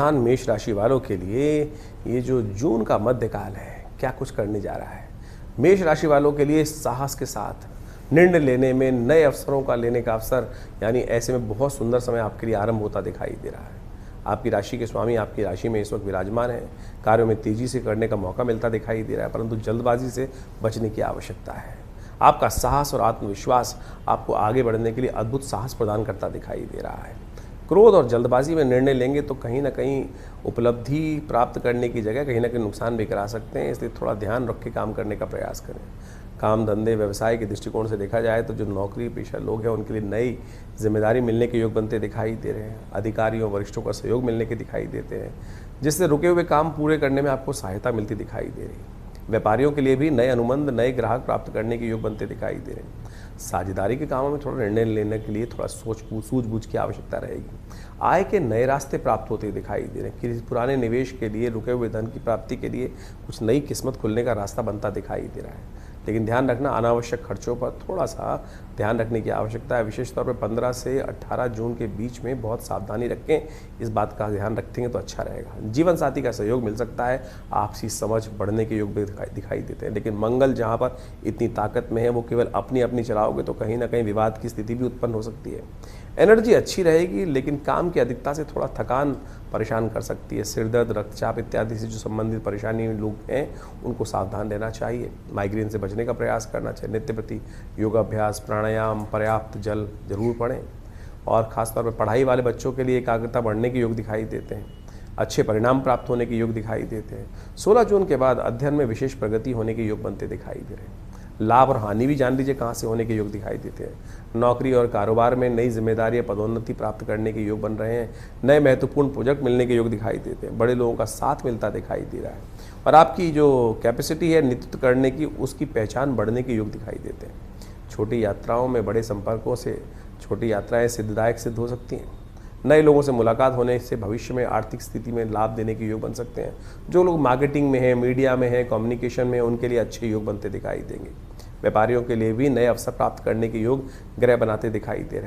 मेष राशि वालों के लिए ये जो जून का मध्यकाल है, क्या कुछ करने जा रहा है। मेष राशि वालों के लिए साहस के साथ निर्णय लेने में, नए अवसरों का लेने का अवसर, यानी ऐसे में बहुत सुंदर समय आपके लिए आरंभ होता दिखाई दे रहा है। आपकी राशि के स्वामी आपकी राशि में इस वक्त विराजमान है। कार्यों में तेजी से करने का मौका मिलता दिखाई दे रहा है, परंतु जल्दबाजी से बचने की आवश्यकता है। आपका साहस और आत्मविश्वास आपको आगे बढ़ने के लिए अद्भुत साहस प्रदान करता दिखाई दे रहा है। क्रोध और जल्दबाजी में निर्णय लेंगे तो कहीं ना कहीं उपलब्धि प्राप्त करने की जगह कहीं ना कहीं नुकसान भी करा सकते हैं, इसलिए थोड़ा ध्यान रख के काम करने का प्रयास करें। काम धंधे व्यवसाय के दृष्टिकोण से देखा जाए तो जो नौकरी पेशा लोग हैं उनके लिए नई जिम्मेदारी मिलने के योग बनते दिखाई दे रहे हैं। अधिकारियों वरिष्ठों का सहयोग मिलने के दिखाई देते हैं, जिससे रुके हुए काम पूरे करने में आपको सहायता मिलती दिखाई दे रही है। व्यापारियों के लिए भी नए अनुबंध, नए ग्राहक प्राप्त करने के योग बनते दिखाई दे रहे हैं। साझेदारी के कामों में थोड़ा निर्णय लेने के लिए थोड़ा सूझबूझ की आवश्यकता रहेगी। आय के नए रास्ते प्राप्त होते दिखाई दे रहे हैं। किसी पुराने निवेश के लिए, रुके हुए धन की प्राप्ति के लिए कुछ नई किस्मत खुलने का रास्ता बनता दिखाई दे रहा है। लेकिन ध्यान रखना, अनावश्यक खर्चों पर थोड़ा सा ध्यान रखने की आवश्यकता है। विशेष तौर पर 15 से 18 जून के बीच में बहुत सावधानी रखें, इस बात का ध्यान रखेंगे तो अच्छा रहेगा। जीवन साथी का सहयोग मिल सकता है, आपसी समझ बढ़ने के योग भी दिखाई देते हैं। लेकिन मंगल जहाँ पर इतनी ताकत में है, वो केवल अपनी अपनी चलाओगे तो कहीं ना कहीं विवाद की स्थिति भी उत्पन्न हो सकती है। एनर्जी अच्छी रहेगी, लेकिन काम की अधिकता से थोड़ा थकान परेशान कर सकती है। सिर दर्द, रक्तचाप इत्यादि से जो संबंधित परेशानी लोग हैं उनको सावधान रहना चाहिए। माइग्रेन से बचने का प्रयास करना चाहिए। नित्य प्रति योगाभ्यास, प्राणायाम, पर्याप्त जल जरूर पढ़ें। और ख़ासतौर पर पढ़ाई वाले बच्चों के लिए एकाग्रता बढ़ने के योग दिखाई देते हैं। अच्छे परिणाम प्राप्त होने के योग दिखाई देते हैं। 16 जून के बाद अध्ययन में विशेष प्रगति होने के योग बनते दिखाई दे रहे हैं। लाभ और हानि भी जान लीजिए कहाँ से होने के योग दिखाई देते हैं। नौकरी और कारोबार में नई जिम्मेदारी या पदोन्नति प्राप्त करने के योग बन रहे हैं। नए महत्वपूर्ण प्रोजेक्ट मिलने के योग दिखाई देते हैं। बड़े लोगों का साथ मिलता दिखाई दे रहा है और आपकी जो कैपेसिटी है नेतृत्व करने की, उसकी पहचान बढ़ने के योग दिखाई देते हैं। छोटी यात्राओं में बड़े संपर्कों से छोटी यात्राएं सिद्धदायक सिद्ध हो सकती हैं। नए लोगों से मुलाकात होने से भविष्य में आर्थिक स्थिति में लाभ देने के योग बन सकते हैं। जो लोग मार्केटिंग में हैं, मीडिया में हैं, कम्युनिकेशन में, उनके लिए अच्छे योग बनते दिखाई देंगे। व्यापारियों के लिए भी नए अवसर प्राप्त करने के योग ग्रह बनाते दिखाई दे रहे हैं।